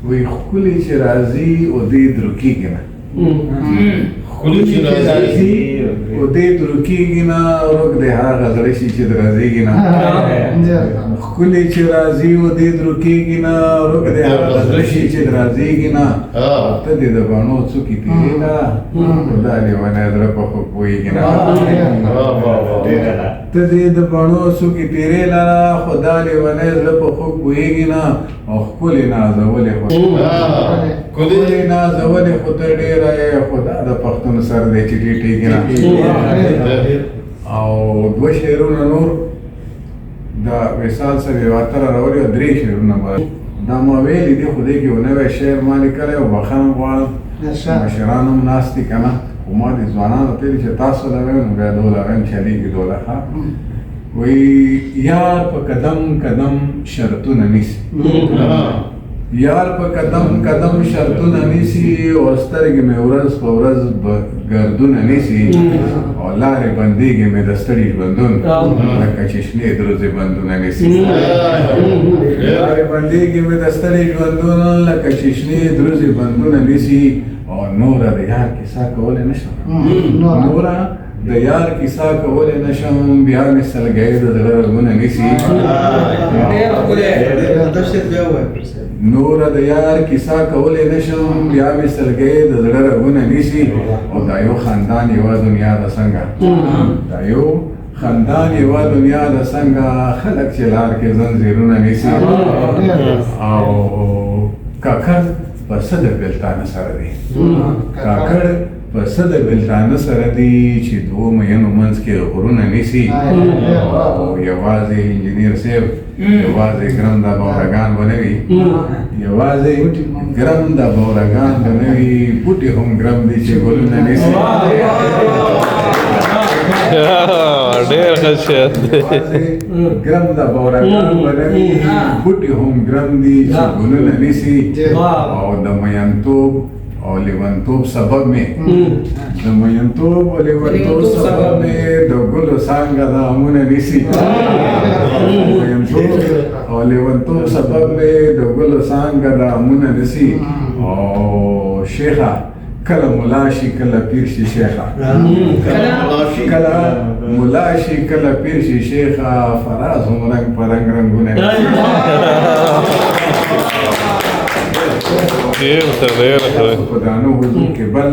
وی خکلی چې راځي او دې درکېږي نه خکلی چې راځي او دې درکېږي نه روږ دی هغه زړه شي چې درځېږي نه خکلی چې راځي او دې درکېږي نه روږ دی هغه زړه شي چې درځېږي نه ته دې د باڼو څوکې تېرې نه خدا لیونی زړه په خوږ پوهېږي نه ته دې د باڼو څوکې تېرې لره خدا لیونی زړه په خوږ پوهېږي نه او ښکلې نازولې ښکلې نازولې خو ته ډېره یې خدا د پښتون سر دی چې ټیټېږي نه او دوه شعرونه نور د وصال صاحب یو اتره راوړي او درې شعرونه به دا ما ویلي دي خو دې کې یو نوی شعر ما لیکلی او بخښنه غواړم مشران هم ناست دي که نه خو ما د ځوانانو ته ویلي چې تاسو له ویم نو بیا دوله ویم چلېږي دوله ښه وی یار په قدم قدم شرطونه نیسي یار په قدم قدم شرطونه نیسي او سترګې مې ورځ په ورځ ګردونه نیسي او لارې بندېږي مې د ستړي ژوندون لکه چې شنې دروزې بندونه نیسي لارې بندېږي مې د ستړي ژوندون لکه چې شنې دروزې بندونه نیسي او نوره د یار کیسه کولی نه شم نوره د یار کیسه کولی نه شم بیا مې سلګۍ د زړه رګونه نیسي نوره د یار کیسه کولی نه شم بیا مې سلګۍ د زړه رګونه نیسي او دا یو خاندان یوه دنیا ده څنګه دا یو خاندان یوه دنیا ده څنګه خلک چې لار کې زنځیرونه نیسي او کاکړ په څه د بېلتانه سره دی کاکړ په څه د بېلتانه سره دی چې دوو میینو منځ کې غرونه نیسي او یوازې انجینیر صاحب یوازې ګرم دا بورګان به نه وي یوازې ګرم دا بورګان به نه وي بوټي هم ګرم دي چې ګلونه نیسي ډېر ښه شعر دی ګرم دا بورګان به نه وي بوټي هم ګرم دي چې ګلونه نیسي او د میینتوب او لیونتوب سبب مې د میینتوب او لیونتوب سبب مې د ګلو څانګه د امونه نیسي میینتوب او لیونتوب سبب مې د ګلو څانګه د امونه نیسي او شیخه کله ملا شي کله پیر شي شیخه کله ملا شي کله پیر شي شیخه فراز هم رنګ په رنګ رنګونه نیسي ډېر ښه ډېر ښه خدانو حضور کې بل